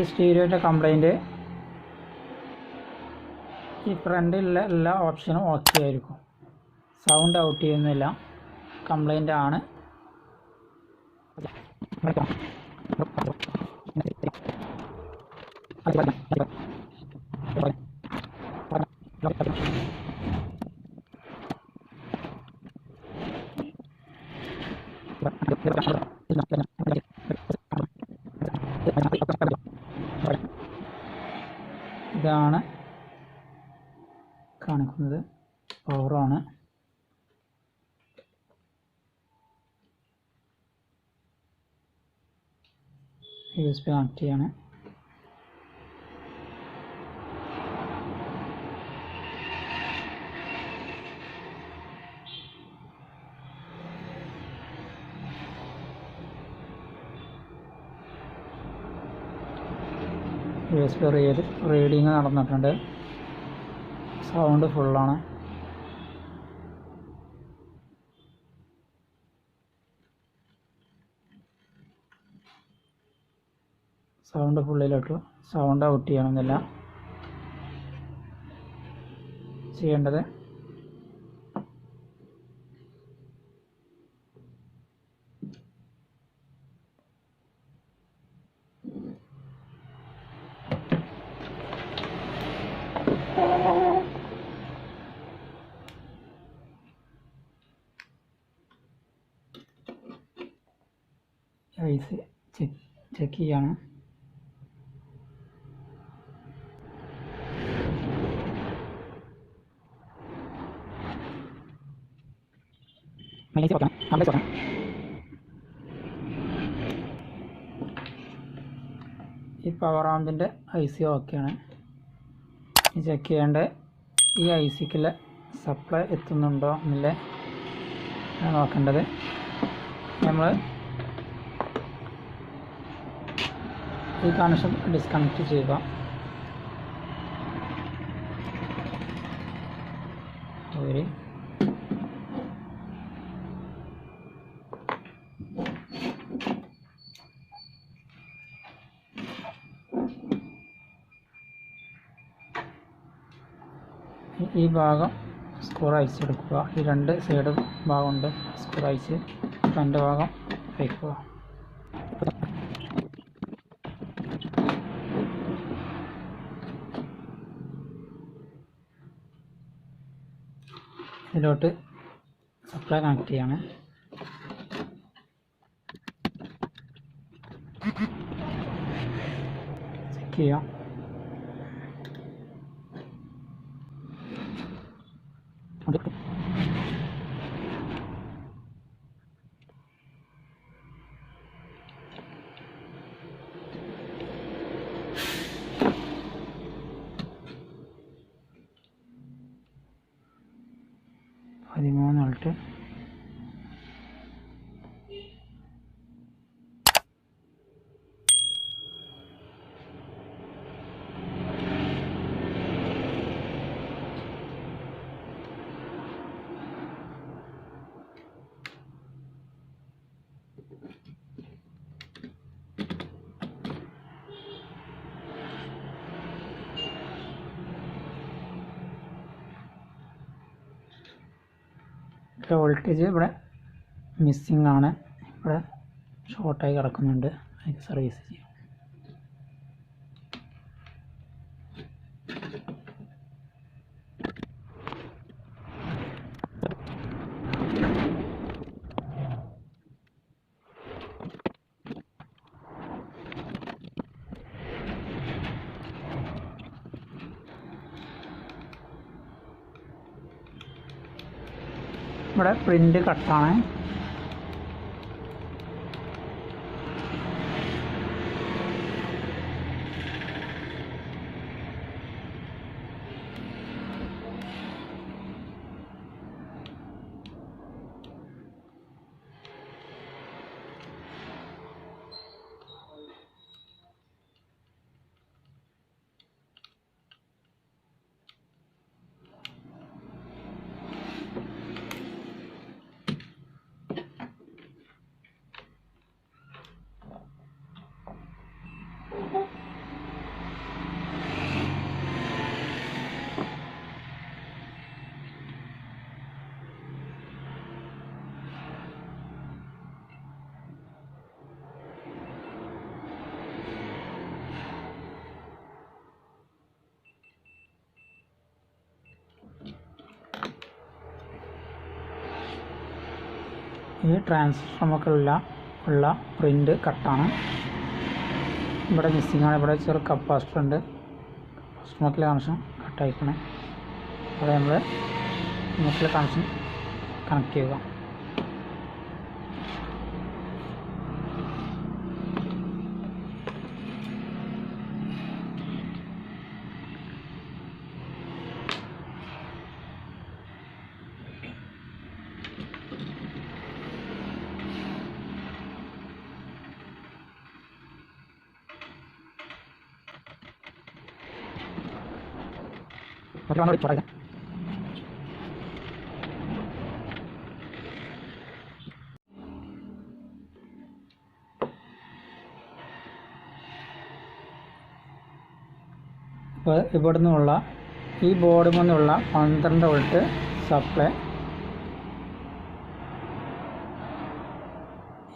ഈ സ്റ്റീരിയോൻ്റെ കംപ്ലൈൻറ്റ് ഈ ഫ്രണ്ടിലുള്ള എല്ലാ ഓപ്ഷനും ഓക്കെ ആയിരിക്കും. സൗണ്ട് ഔട്ട് ചെയ്യുന്നില്ല, കംപ്ലൈൻ്റ് ആണ്. ഇതാണ് കാണിക്കുന്നത്, പവറാണ്. USB കണക്ട് ചെയ്യാണ്. USB റീഡിങ് നടന്നിട്ടുണ്ട്. സൗണ്ട് ഫുള്ളാണ്. സൗണ്ട് ഫുള്ളിലിട്ടു. സൗണ്ട് ഔട്ട് ചെയ്യണമെന്നില്ല. ചെയ്യേണ്ടത് ഐസി ചെക്ക് ചെയ്യാണ്. ഈ പവർ ആമ്പിൻ്റെ IC ഓക്കെയാണ്. ചെക്ക് ചെയ്യേണ്ട ഈ ICക്കുള്ള സപ്ലൈ എത്തുന്നുണ്ടോ എന്നില്ല നോക്കേണ്ടത്. നമ്മൾ ഈ കണക്ഷൻ ഡിസ്കണക്ട് ചെയ്യുക. ഒരു ഈ ഭാഗം സ്ക്രൂ അയച്ചെടുക്കുക. ഈ രണ്ട് സൈഡ് ഭാഗമുണ്ട് സ്ക്രൂ അയച്ച് ഫ്രണ്ട് ഭാഗം വയ്ക്കുക. ഇതിലോട്ട് സപ്ലൈ കണക്ട് ചെയ്യാണ്. ചെക്ക് ചെയ്യാം. $13 വോൾട്ടേജ് ഇവിടെ മിസ്സിംഗ് ആണ്. ഇവിടെ ഷോർട്ടായി കിടക്കുന്നുണ്ട്. അതിന് സർവീസ് ചെയ്യും. ഇവിടെ പ്രിൻ്റ് കട്ടാണ്. ഈ ട്രാൻസ്ഫോമറിലുള്ള പ്രിൻ്റ് കട്ടാണ്. ഇവിടെ മിസ്സിംഗ് ആണ്. ഇവിടെ ചെറു കപ്പാസിറ്റർ ഉണ്ട്. കപ്പാസിറ്റർ കണക്ഷൻ കട്ടായിക്കണേ. അവിടെ നമ്മൾ കണക്ഷൻ കണക്ട് ചെയ്യുക. അപ്പോൾ ഇവിടെ നിന്നുള്ള ഈ ബോർഡിൽ നിന്നുള്ള 12 വോൾട്ട് സപ്ലൈ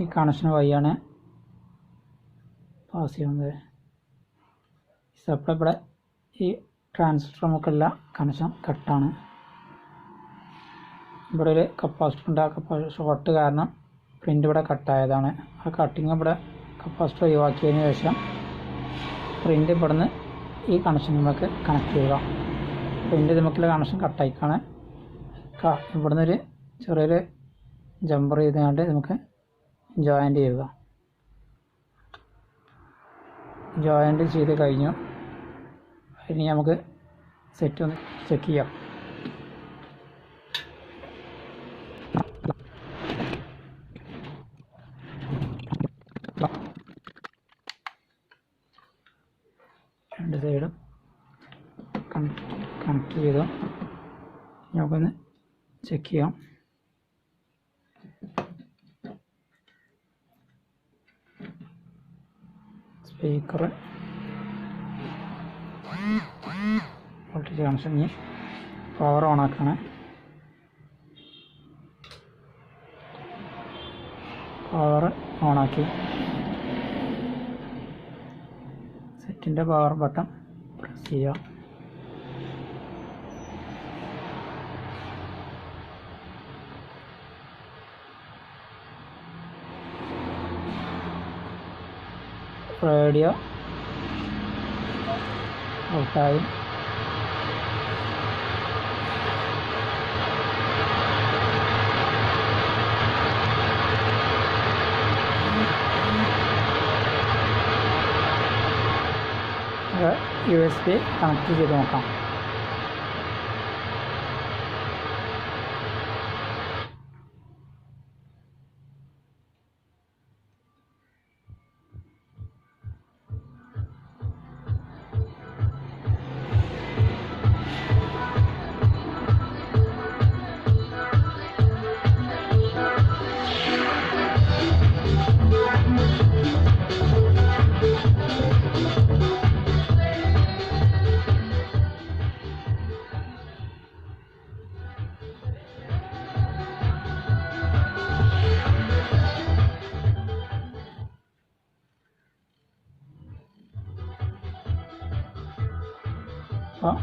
ഈ കണക്ഷൻ വഴിയാണ് പാസ് ചെയ്യുന്നത്. സപ്ലൈ ഇവിടെ ഈ ട്രാൻസ്ഫോമറിലുള്ള കണക്ഷൻ കട്ടാണ്. ഇവിടെ ഒരു കപ്പാസിറ്റർ ഉണ്ട്. ആ കപ്പാസിറ്റർ ഷോർട്ട് കാരണം പ്രിൻ്റ് ഇവിടെ കട്ടായതാണ്. ആ കട്ടിങ് ഇവിടെ കപ്പാസിറ്റർ ഒഴിവാക്കിയതിന് ശേഷം പ്രിൻ്റ് ഇവിടുന്ന് ഈ കണക്ഷൻ നമുക്ക് കണക്ട് ചെയ്യുക. പ്രിൻ്റ് നമുക്കുള്ള കണക്ഷൻ കട്ടായിക്കാണ്. ഇവിടുന്ന് ഒരു ചെറിയൊരു ജമ്പർ ചെയ്തുകൊണ്ട് നമുക്ക് ജോയിൻ്റ് ചെയ്യുക. ജോയിൻ്റ് ചെയ്ത് കഴിഞ്ഞു. ഇനി നമുക്ക് സെറ്റ് ഒന്ന് ചെക്ക് ചെയ്യാം. രണ്ട് സൈഡും കണക്ട് ചെയ്തു. നമുക്കൊന്ന് ചെക്ക് ചെയ്യാം. Speaker voltage connection. ഇനി പവർ ഓണാക്കാണ്. പവർ ഓണാക്കി സെറ്റിൻ്റെ പവർ ബട്ടൺ പ്രസ് ചെയ്യുക. റേഡിയോ ഔട്ടായി. USB കണക്ട് ചെയ്ത് നോക്കാം. അപ്പോൾ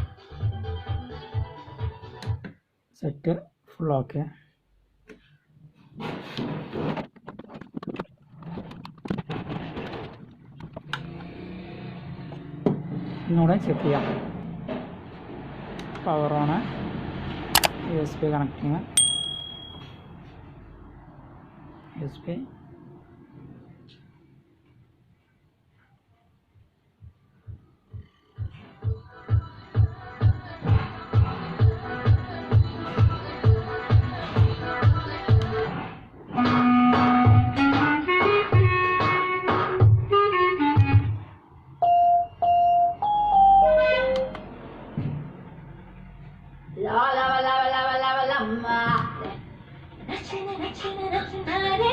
സെറ്റ് ഫുൾ ഓക്കെ. ഒന്നുകൂടെ ചെക്ക് ചെയ്യാം. Power on, USB connecting, USB la la la la la la la la la